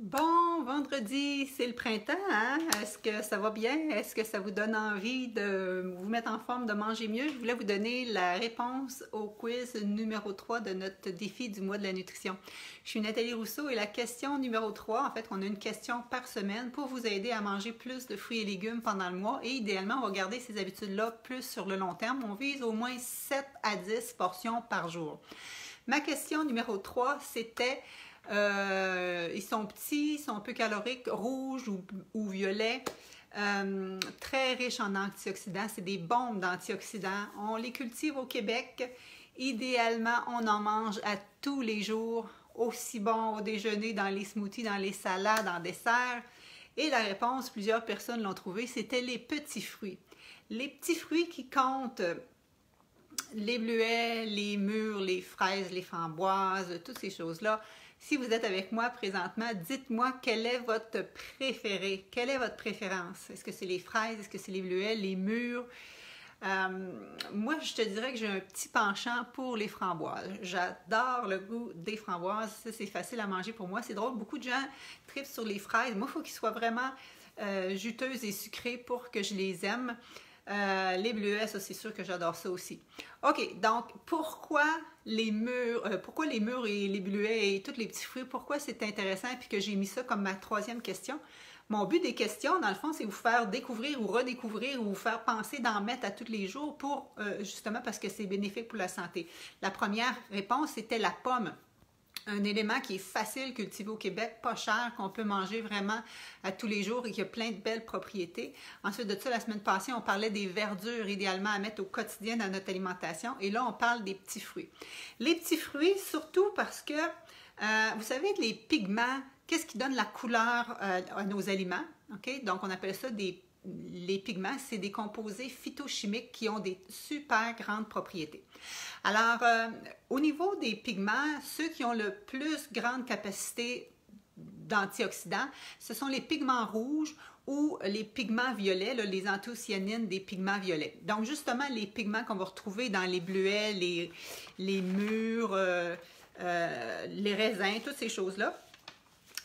Bon, vendredi, c'est le printemps, hein? Est-ce que ça va bien? Est-ce que ça vous donne envie de vous mettre en forme, de manger mieux? Je voulais vous donner la réponse au quiz numéro 3 de notre défi du mois de la nutrition. Je suis Nathalie Rousseau et la question numéro 3, en fait, on a une question par semaine pour vous aider à manger plus de fruits et légumes pendant le mois et idéalement, on va garder ces habitudes-là plus sur le long terme. On vise au moins 7 à 10 portions par jour. Ma question numéro 3, c'était... ils sont petits, ils sont peu caloriques, rouges ou violets, très riches en antioxydants. C'est des bombes d'antioxydants. On les cultive au Québec. Idéalement, on en mange à tous les jours, aussi bon au déjeuner, dans les smoothies, dans les salades, en dessert. Et la réponse, plusieurs personnes l'ont trouvé, c'était les petits fruits. Les petits fruits qui comptent les bleuets, les mûres, les fraises, les framboises, toutes ces choses-là. Si vous êtes avec moi présentement, dites-moi quel est votre préféré. Quelle est votre préférence? Est-ce que c'est les fraises? Est-ce que c'est les bleuets, les mûres? Moi, je te dirais que j'ai un petit penchant pour les framboises. J'adore le goût des framboises. Ça, c'est facile à manger pour moi. C'est drôle, beaucoup de gens tripent sur les fraises. Moi, il faut qu'ils soient vraiment juteuses et sucrées pour que je les aime. Les bleuets, ça c'est sûr que j'adore ça aussi. OK, donc pourquoi les mûres et les bleuets et tous les petits fruits, pourquoi c'est intéressant et puis que j'ai mis ça comme ma troisième question? Mon but des questions, dans le fond, c'est vous faire découvrir ou redécouvrir ou vous faire penser d'en mettre à tous les jours pour justement parce que c'est bénéfique pour la santé. La première réponse, c'était la pomme. Un élément qui est facile cultivé au Québec, pas cher, qu'on peut manger vraiment à tous les jours et qui a plein de belles propriétés. Ensuite de ça, la semaine passée, on parlait des verdures idéalement à mettre au quotidien dans notre alimentation. Et là, on parle des petits fruits. Les petits fruits, surtout parce que, vous savez, les pigments, qu'est-ce qui donne la couleur à nos aliments? Okay? Donc, on appelle ça les pigments, c'est des composés phytochimiques qui ont des super grandes propriétés. Alors, au niveau des pigments, ceux qui ont le plus grande capacité d'antioxydants, ce sont les pigments rouges ou les pigments violets, là, les anthocyanines des pigments violets. Donc, justement, les pigments qu'on va retrouver dans les bleuets, les mûres, les raisins, toutes ces choses-là.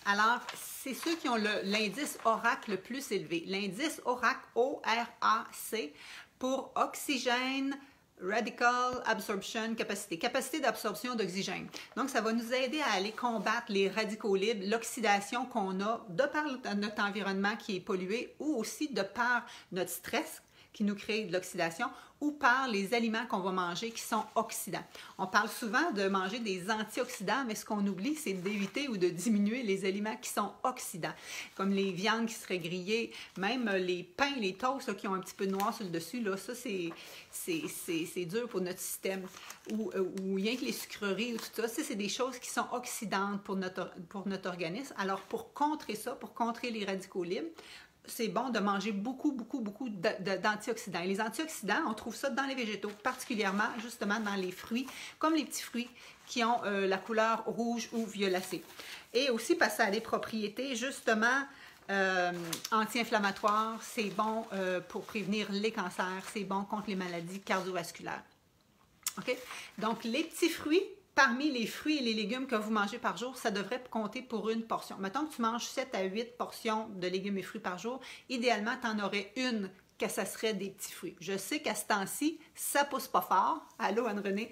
Alors, c'est ceux qui ont l'indice ORAC le plus élevé. L'indice ORAC, O-R-A-C, pour oxygène, Radical Absorption Capacity, capacité d'absorption d'oxygène. Donc, ça va nous aider à aller combattre les radicaux libres, l'oxydation qu'on a de par notre environnement qui est pollué ou aussi de par notre stress qui nous crée de l'oxydation ou par les aliments qu'on va manger qui sont oxydants. On parle souvent de manger des antioxydants, mais ce qu'on oublie, c'est d'éviter ou de diminuer les aliments qui sont oxydants, comme les viandes qui seraient grillées, même les pains, les toasts là, qui ont un petit peu de noir sur le dessus, là, ça c'est dur pour notre système. Ou rien que les sucreries ou tout ça, c'est des choses qui sont oxydantes pour notre organisme. Alors pour contrer ça, pour contrer les radicaux libres, c'est bon de manger beaucoup d'antioxydants. Et les antioxydants, on trouve ça dans les végétaux, particulièrement justement dans les fruits, comme les petits fruits qui ont la couleur rouge ou violacée. Et aussi parce que ça a des propriétés justement anti-inflammatoires, c'est bon pour prévenir les cancers, c'est bon contre les maladies cardiovasculaires. OK? Donc, les petits fruits, parmi les fruits et les légumes que vous mangez par jour, ça devrait compter pour une portion. Mettons que tu manges 7 à 8 portions de légumes et fruits par jour. Idéalement, tu en aurais une que ça serait des petits fruits. Je sais qu'à ce temps-ci, ça pousse pas fort. Allô, Anne-Renée?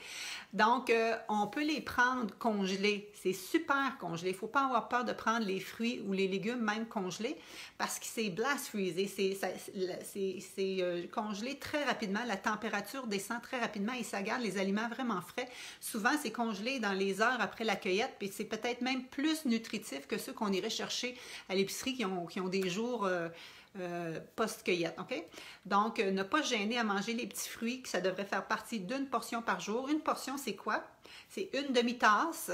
Donc, on peut les prendre congelés. C'est super congelé. Il ne faut pas avoir peur de prendre les fruits ou les légumes même congelés parce que c'est blast freezé. C'est congelé très rapidement. La température descend très rapidement et ça garde les aliments vraiment frais. Souvent, c'est congelé dans les heures après la cueillette puis c'est peut-être même plus nutritif que ceux qu'on irait chercher à l'épicerie qui ont des jours... post-cueillette, OK? Donc, ne pas se gêner à manger les petits fruits, que ça devrait faire partie d'une portion par jour. Une portion, c'est quoi? C'est une demi-tasse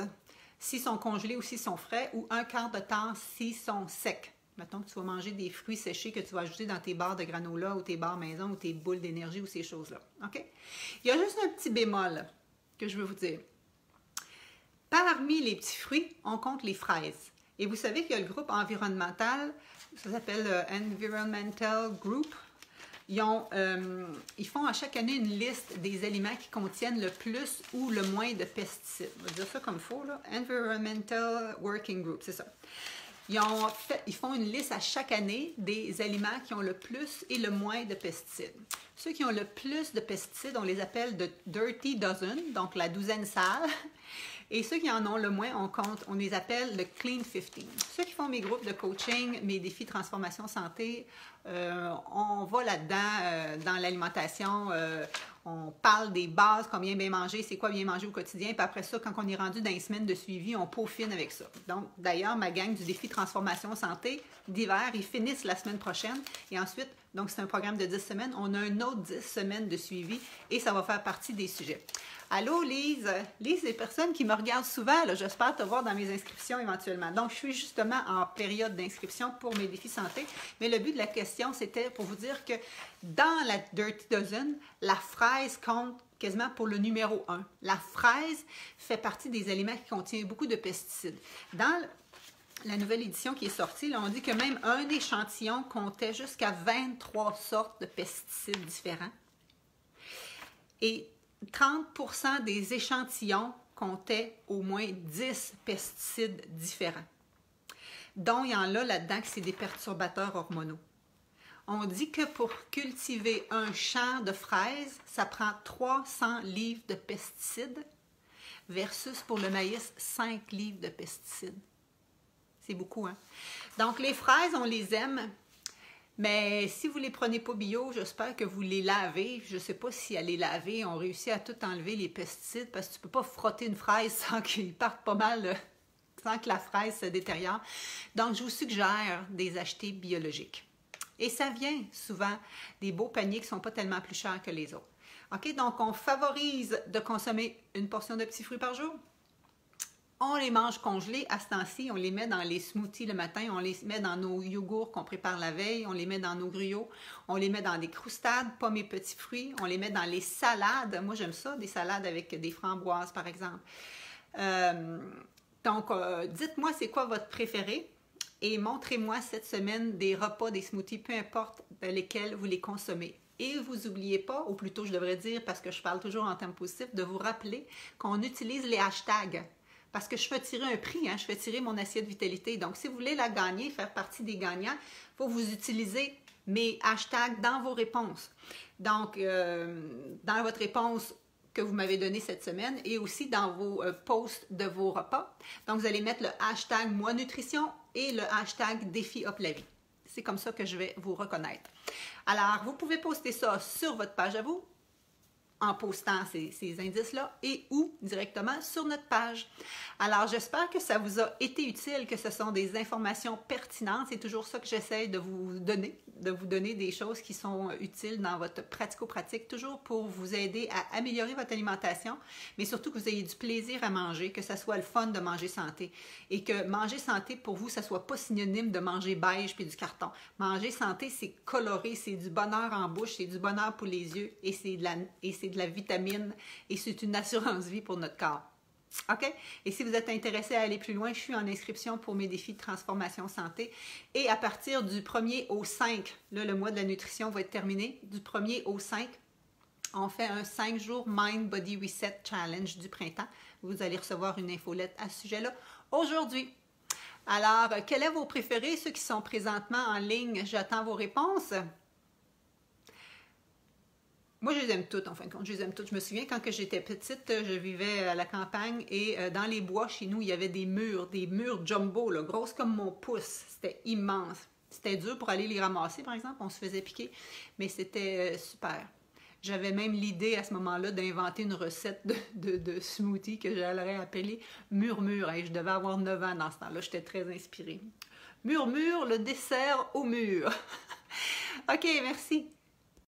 s'ils sont congelés ou s'ils sont frais, ou un quart de tasse s'ils sont secs. Mettons que tu vas manger des fruits séchés que tu vas ajouter dans tes barres de granola ou tes barres maison ou tes boules d'énergie ou ces choses-là, OK? Il y a juste un petit bémol que je veux vous dire. Parmi les petits fruits, on compte les fraises. Et vous savez qu'il y a le groupe environnemental, ça s'appelle Environmental Group. Ils font à chaque année une liste des aliments qui contiennent le plus ou le moins de pesticides. On va dire ça comme il faut, là. Environmental Working Group, c'est ça. Ils font une liste à chaque année des aliments qui ont le plus et le moins de pesticides. Ceux qui ont le plus de pesticides, on les appelle de Dirty Dozen, donc la douzaine sale. Et ceux qui en ont le moins, on les appelle le Clean 15. Ceux qui font mes groupes de coaching, mes défis transformation santé, on va là-dedans dans l'alimentation. On parle des bases, combien bien manger, c'est quoi bien manger au quotidien. Puis après ça, quand on est rendu dans les semaines de suivi, on peaufine avec ça. Donc, d'ailleurs, ma gang du défi transformation santé d'hiver, ils finissent la semaine prochaine. Et ensuite, donc c'est un programme de 10 semaines. On a un autre 10 semaines de suivi et ça va faire partie des sujets. Allô, Lise? Lise, les personnes qui me regardent souvent, j'espère te voir dans mes inscriptions éventuellement. Donc, je suis justement en période d'inscription pour mes défis santé. Mais le but de la question, c'était pour vous dire que dans la Dirty Dozen, la fraise compte quasiment pour le numéro 1. La fraise fait partie des aliments qui contiennent beaucoup de pesticides. Dans la nouvelle édition qui est sortie, là, on dit que même un échantillon comptait jusqu'à 23 sortes de pesticides différents. Et 30% des échantillons comptaient au moins 10 pesticides différents. Donc, il y en a là-dedans que c'est des perturbateurs hormonaux. On dit que pour cultiver un champ de fraises, ça prend 300 livres de pesticides versus pour le maïs, 5 livres de pesticides. C'est beaucoup, hein? Donc, les fraises, on les aime. Mais si vous ne les prenez pas bio, j'espère que vous les lavez. Je ne sais pas si à les laver, on réussit à tout enlever les pesticides parce que tu ne peux pas frotter une fraise sans qu'ils partent pas mal, sans que la fraise se détériore. Donc, je vous suggère de les acheter biologiques. Et ça vient souvent des beaux paniers qui ne sont pas tellement plus chers que les autres. OK? Donc, on favorise de consommer une portion de petits fruits par jour. On les mange congelés à ce temps-ci, on les met dans les smoothies le matin, on les met dans nos yogourts qu'on prépare la veille, on les met dans nos gruyos, on les met dans des croustades, pommes et petits fruits, on les met dans les salades. Moi, j'aime ça, des salades avec des framboises, par exemple. Donc, dites-moi c'est quoi votre préféré et montrez-moi cette semaine des repas, des smoothies, peu importe lesquels vous les consommez. Et vous n'oubliez pas, ou plutôt je devrais dire, parce que je parle toujours en termes positifs, de vous rappeler qu'on utilise les hashtags. Parce que je fais tirer un prix, hein, je fais tirer mon assiette vitalité. Donc, si vous voulez la gagner, faire partie des gagnants, il faut vous utiliser mes hashtags dans vos réponses. Donc, dans votre réponse que vous m'avez donnée cette semaine et aussi dans vos posts de vos repas. Donc, vous allez mettre le hashtag Moi Nutrition et le hashtag Défi Up la vie. C'est comme ça que je vais vous reconnaître. Alors, vous pouvez poster ça sur votre page à vous, en postant ces indices-là et ou directement sur notre page. Alors, j'espère que ça vous a été utile, que ce sont des informations pertinentes. C'est toujours ça que j'essaie de vous donner des choses qui sont utiles dans votre pratico-pratique, toujours pour vous aider à améliorer votre alimentation, mais surtout que vous ayez du plaisir à manger, que ça soit le fun de manger santé et que manger santé, pour vous, ça soit pas synonyme de manger beige puis du carton. Manger santé, c'est coloré, c'est du bonheur en bouche, c'est du bonheur pour les yeux et c'est de la vitamine et c'est une assurance-vie pour notre corps. OK? Et si vous êtes intéressé à aller plus loin, je suis en inscription pour mes défis de transformation santé. Et à partir du 1er au 5, là, le mois de la nutrition va être terminé. Du 1er au 5, on fait un 5 jours Mind Body Reset Challenge du printemps. Vous allez recevoir une infolette à ce sujet-là aujourd'hui. Alors, quels sont vos préférés? Ceux qui sont présentement en ligne, j'attends vos réponses. Moi, je les aime toutes, en fin de compte. Je les aime toutes. Je me souviens, quand j'étais petite, je vivais à la campagne et dans les bois, chez nous, il y avait des murs jumbo, là, grosses comme mon pouce. C'était immense. C'était dur pour aller les ramasser, par exemple. On se faisait piquer, mais c'était super. J'avais même l'idée, à ce moment-là, d'inventer une recette de smoothie que j'allais appeler Murmure. Et je devais avoir 9 ans dans ce temps-là. J'étais très inspirée. Murmure, le dessert au mur. OK, merci.